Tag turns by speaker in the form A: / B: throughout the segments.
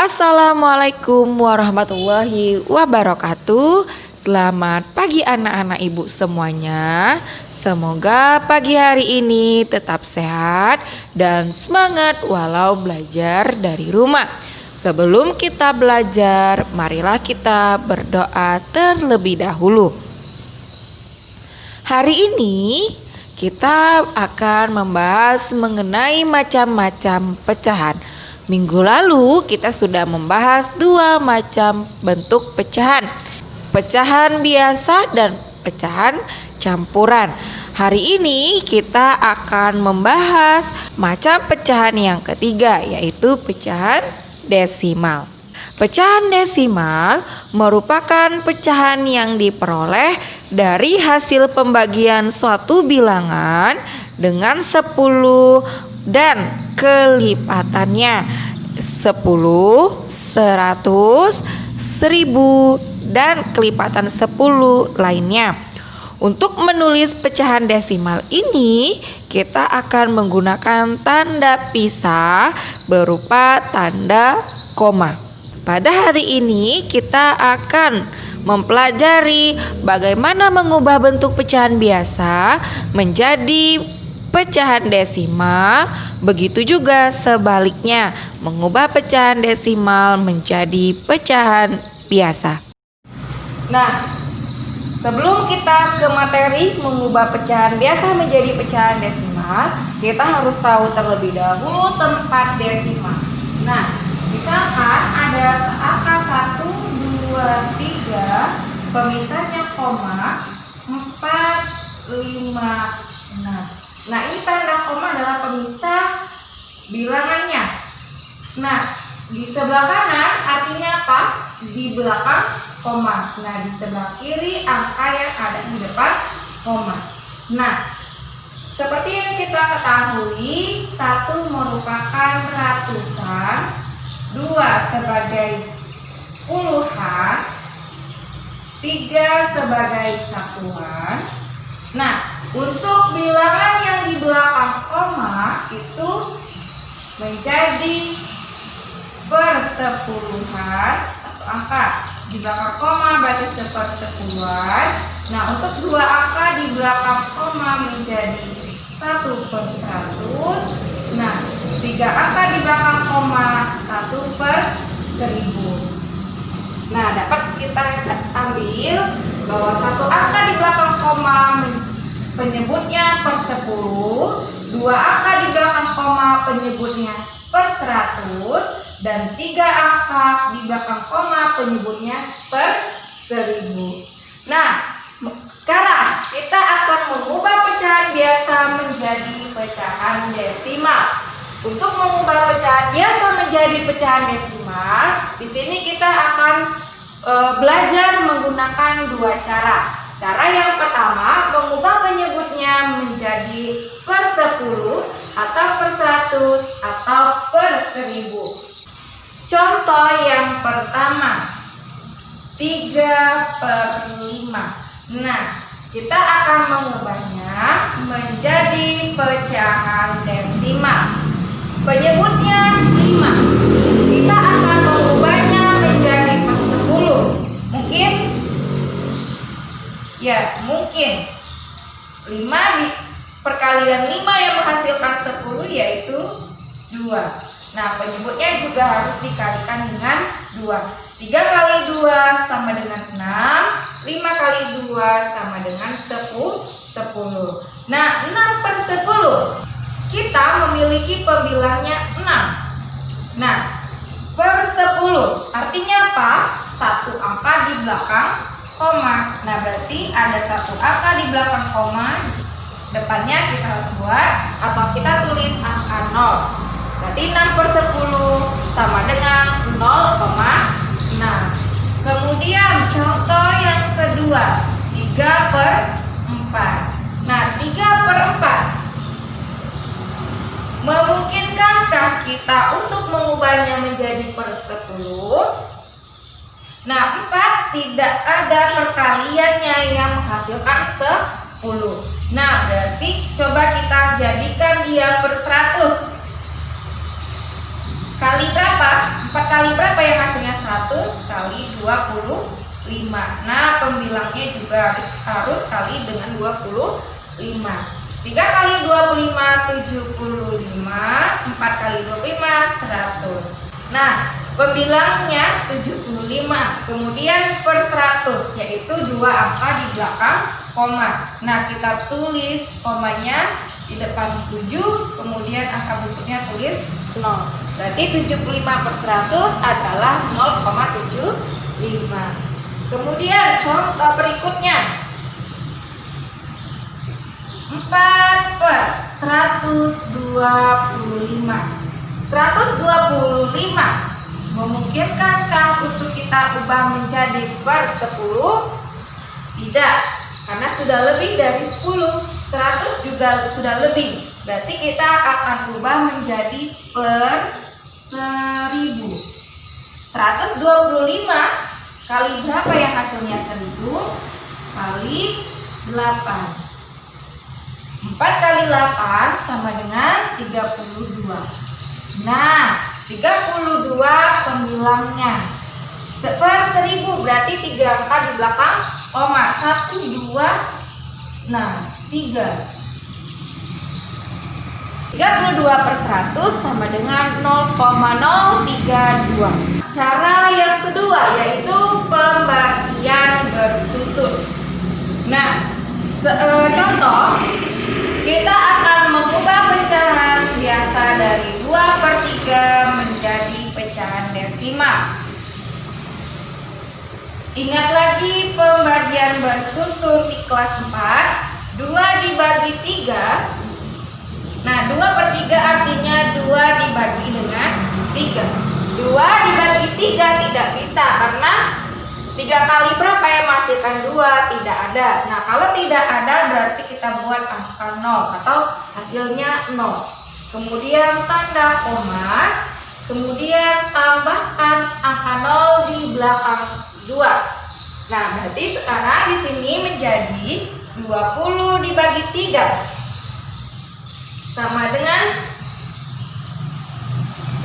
A: Assalamualaikum warahmatullahi wabarakatuh. Selamat pagi anak-anak ibu semuanya. Semoga pagi hari ini tetap sehat dan semangat walau belajar dari rumah. Sebelum kita belajar, marilah kita berdoa terlebih dahulu. Hari ini kita akan membahas mengenai macam-macam pecahan. Minggu lalu kita sudah membahas dua macam bentuk pecahan. Pecahan biasa dan pecahan campuran. Hari ini kita akan membahas macam pecahan yang ketiga, yaitu pecahan desimal. Pecahan desimal merupakan pecahan yang diperoleh dari hasil pembagian suatu bilangan dengan 10 dan kelipatannya 10, 100, 1000 dan kelipatan 10 lainnya. Untuk menulis pecahan desimal ini, kita akan menggunakan tanda pisah berupa tanda koma. Pada hari ini kita akan mempelajari bagaimana mengubah bentuk pecahan biasa menjadi pecahan desimal, begitu juga sebaliknya, mengubah pecahan desimal menjadi pecahan biasa. Nah, sebelum kita ke materi mengubah pecahan biasa menjadi pecahan desimal, kita harus tahu terlebih dahulu tempat desimal. Nah, misalkan ada angka 1, 2, 3, pemisahnya koma, 4, 5, 6. Nah, ini tanda koma adalah pemisah bilangannya. Nah, di sebelah kanan artinya apa? Di belakang koma. Nah, di sebelah kiri angka yang ada di depan koma. Nah, seperti yang kita ketahui, 1 merupakan ratusan, 2 sebagai puluhan, 3 sebagai satuan. Nah, untuk bilangan yang di belakang koma itu menjadi persepuluhan, satu angka di belakang koma berarti sepersepuluhan. Nah, untuk dua angka di belakang koma menjadi 1/100. Nah, 3 angka di belakang koma 1/1000. Nah, dapat kita ambil bahwa 1 angka di belakang koma penyebutnya per10, 2 angka di belakang koma penyebutnya per100, dan 3 angka di belakang koma penyebutnya per1000. Nah, sekarang kita akan mengubah pecahan biasa menjadi pecahan desimal. Untuk mengubah pecahan biasa menjadi pecahan desimal, di sini kita akan belajar menggunakan dua cara. Cara yang pertama, mengubah penyebutnya menjadi per10 atau per100 atau per1000. Contoh yang pertama, 3/5. Nah, kita akan mengubahnya menjadi pecahan desimal. Penyebutnya 5. Kita akan mengubahnya menjadi per10. Mungkin? Ya, mungkin 5 perkalian 5 yang menghasilkan 10 yaitu 2. Nah, penyebutnya juga harus dikalikan dengan 2. 3 kali 2 sama dengan 6, 5 kali 2 sama dengan 10. Nah, 6/10 kita memiliki pembilangnya 6. Nah, per10 artinya apa? 1 angka di belakang koma. Nah, berarti ada 1 angka di belakang koma, depannya kita buat atau kita tulis angka 0. Berarti 6/10 sama dengan 0,6. Kemudian contoh yang kedua, 3/4. Nah, 3/4 memungkinkankah kita untuk mengubahnya menjadi per10? Nah, 4 tidak ada perkaliannya yang menghasilkan 10. Nah, berarti coba kita jadikan dia per100. kali berapa? 4 kali berapa yang hasilnya? 100 kali 25. Nah, pembilangnya juga harus kali dengan 25. 3 kali 25 75, 4 kali 25 100. Nah, pembilangnya 75, kemudian per 100, yaitu 2 angka di belakang koma. Nah, kita tulis komanya di depan 7, kemudian angka berikutnya tulis 0. Berarti 75 per 100 adalah 0,75. Kemudian contoh berikutnya, 4 per 125. 125 memungkinkankah untuk kita ubah menjadi per 10? Tidak, karena sudah lebih dari 10. 100 juga sudah lebih, berarti kita akan ubah menjadi per 1000. 125 kali berapa yang hasilnya? 1000 kali 8. 4 kali 8 sama dengan 32. Nah, 32 pembilangnya per 1000, berarti 3 angka di belakang koma. 1, 2, nah 3. 32 per 100 sama dengan 0,032. Cara yang kedua yaitu pembagian bersusun. Nah, contoh, kita akan mengubah pecahan biasa dari 2/3 menjadi pecahan desimal. Ingat lagi pembagian bersusun di kelas 4, 2 dibagi 3. Nah, 2/3 artinya 2 dibagi dengan 3. 2 dibagi 3 tidak bisa, karena 3 kali berapa yang menghasilkan 2? Tidak ada. Nah, kalau tidak ada berarti kita buat angka 0 atau hasilnya 0. Kemudian tanda koma, kemudian tambahkan angka 0 di belakang 2. Nah, berarti sekarang di sini menjadi 20 dibagi 3 sama dengan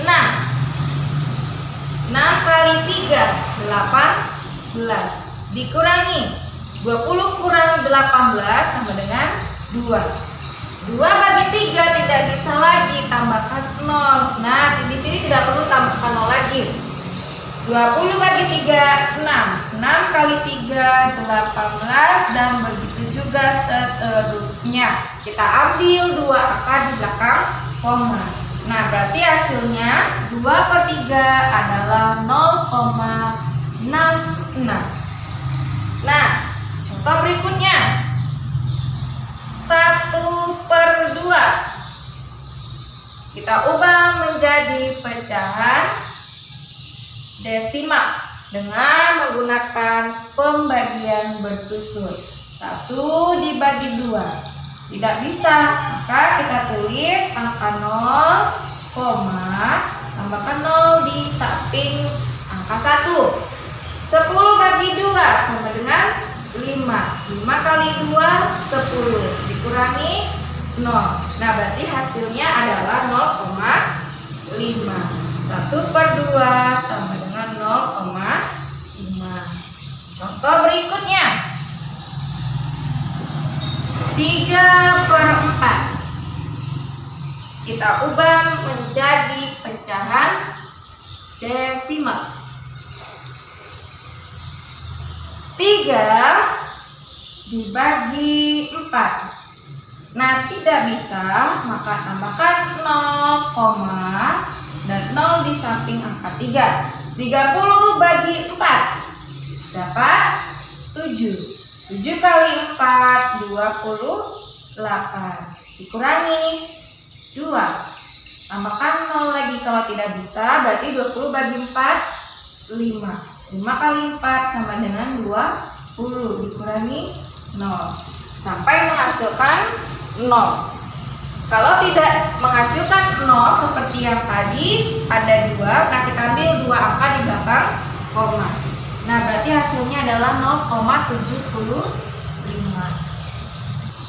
A: 6. 6 kali 3 18 dikurangi 20 kurang 18 sama dengan 2. 2 bagi 3 tidak bisa lagi, tambahkan 0. Nah, di sini tidak perlu tambahkan 0 lagi. 20 bagi 3 6. 6 kali 3 18 dan begitu juga seterusnya. Kita ambil 2 angka di belakang koma. Nah, berarti hasilnya 2/3 adalah 0,66. Nah, contoh berikutnya 1/2. Kita ubah menjadi pecahan desimal dengan menggunakan pembagian bersusun. 1 dibagi 2 tidak bisa, maka kita tulis angka 0, tambahkan 0 di samping angka 1. 10 bagi 2 sama dengan 5. 5 kali 2 10 dikurangi 0. Nah, berarti hasilnya adalah 0,5. 1/2 sama dengan 0,5. Contoh berikutnya 3/4. Kita ubah menjadi pecahan desimal. 3 dibagi 4. Nah, tidak bisa, maka tambahkan 0, dan 0 di samping angka 3. 30 bagi 4 dapat 7. 7 kali 4 28 dikurangi 2. Tambahkan 0 lagi kalau tidak bisa, berarti 20 bagi 4 5. 5 kali 4 sama dengan 20 dikurangi 0 sampai menghasilkan 0. Kalau tidak menghasilkan 0 seperti yang tadi ada 2, nah kita ambil 2 angka di belakang koma. Nah, berarti hasilnya adalah 0,75.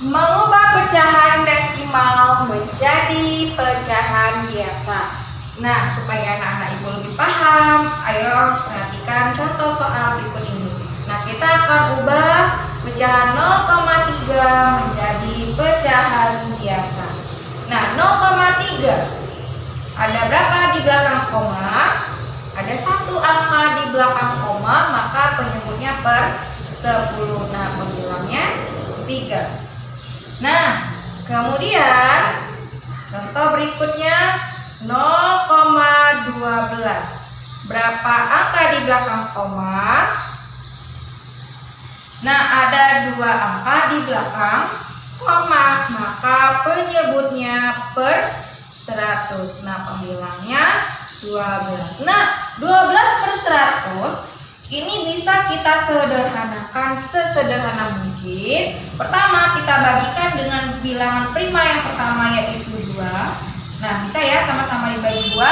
A: Mengubah pecahan desimal menjadi pecahan biasa. Nah, supaya anak-anak ibu lebih paham, ayo perhatikan contoh soal berikut ini. Nah, kita akan ubah pecahan 0,3 menjadi pecahan biasa. Nah, 0,3 ada berapa di belakang koma? Ada satu angka di belakang koma, maka penyebutnya per 10. Nah, pembilangnya 3. Nah, kemudian contoh berikutnya 0,12. Berapa angka di belakang koma? Nah, ada 2 angka di belakang koma, maka penyebutnya per 100. Nah, pembilangnya 12. Nah, 12 per 100 ini bisa kita sederhanakan sesederhana mungkin. Pertama, kita bagikan dengan bilangan prima yang pertama, yaitu 2. Nah, bisa ya sama-sama dibagi 2.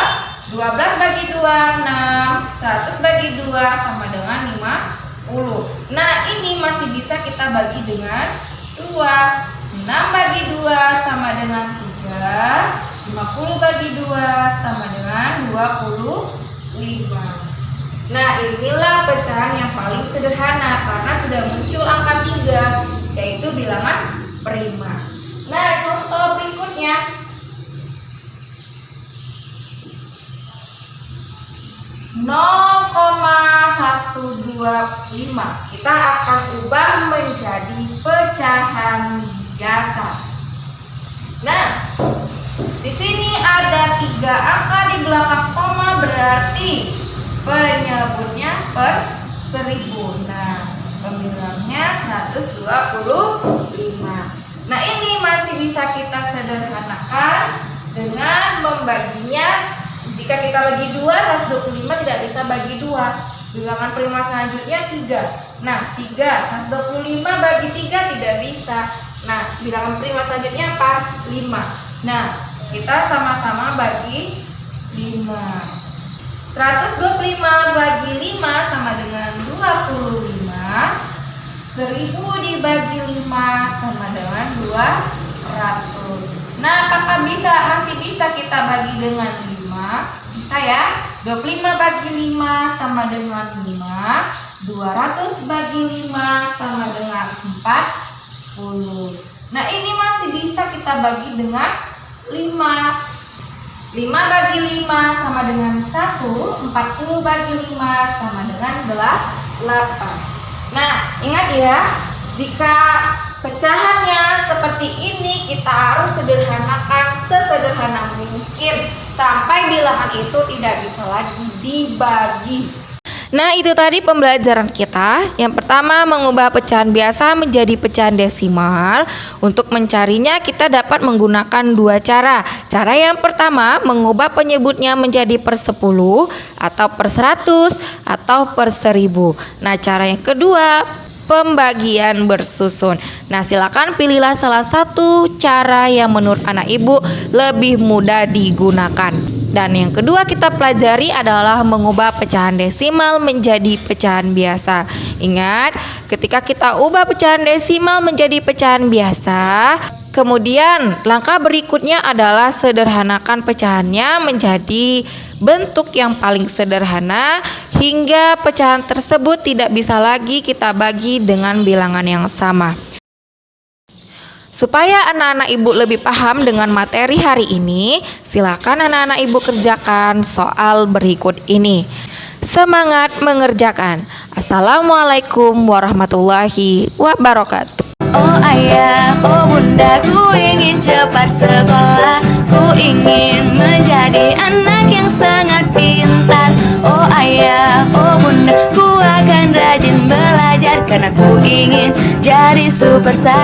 A: 12 bagi 2, 6. 100 bagi 2 sama dengan 50. Nah, ini masih bisa kita bagi dengan 2. 6 bagi 2 sama dengan 3. 50 bagi 2 sama dengan 25. Nah, inilah pecahan yang paling sederhana karena sudah muncul angka 3, yaitu bilangan prima. Nah, contoh berikutnya 0,125. Kita akan ubah menjadi pecahan biasa. Nah, di sini ada 3 angka di belakang koma, berarti penyebutnya per 1000. Nah, pembilangnya 125. Nah, ini masih bisa kita sederhanakan dengan membaginya. Jika kita bagi 2, 125 tidak bisa bagi 2. Bilangan prima selanjutnya 3. Nah, 3, 125 bagi 3 tidak bisa. Nah, bilangan prima selanjutnya apa? 5. Nah, kita sama-sama bagi 5. 125 bagi 5 sama dengan 25. 1000 dibagi 5 sama dengan 200. Nah, apakah masih bisa kita bagi dengan 5? Bisa ya. 25 bagi 5 sama dengan 5. 200 bagi 5 sama dengan 40. Nah, ini masih bisa kita bagi dengan 5. 5 bagi 5 sama dengan 1. 40 bagi 5 sama dengan 8. Nah, ingat ya, jika pecahannya seperti ini, kita harus sederhanakan sesederhana mungkin sampai bilangan itu tidak bisa lagi dibagi.
B: Nah, itu tadi pembelajaran kita. Yang pertama, mengubah pecahan biasa menjadi pecahan desimal. Untuk mencarinya kita dapat menggunakan 2 cara. Cara yang pertama, mengubah penyebutnya menjadi per 10 atau per 100 atau per 1000. Nah, cara yang kedua, pembagian bersusun. Nah, silakan pilihlah salah satu cara yang menurut anak ibu lebih mudah digunakan. Dan yang kedua kita pelajari adalah mengubah pecahan desimal menjadi pecahan biasa. Ingat, ketika kita ubah pecahan desimal menjadi pecahan biasa, kemudian langkah berikutnya adalah sederhanakan pecahannya menjadi bentuk yang paling sederhana hingga pecahan tersebut tidak bisa lagi kita bagi dengan bilangan yang sama. Supaya anak-anak ibu lebih paham dengan materi hari ini, silakan anak-anak ibu kerjakan soal berikut ini. Semangat mengerjakan. Assalamualaikum warahmatullahi wabarakatuh.
C: Oh ayah, oh bunda, ku ingin cepat sekolah. Ku ingin menjadi anak yang sangat pintar. Oh ayah, oh bunda, ku akan rajin belajar karena ku ingin jadi superstar.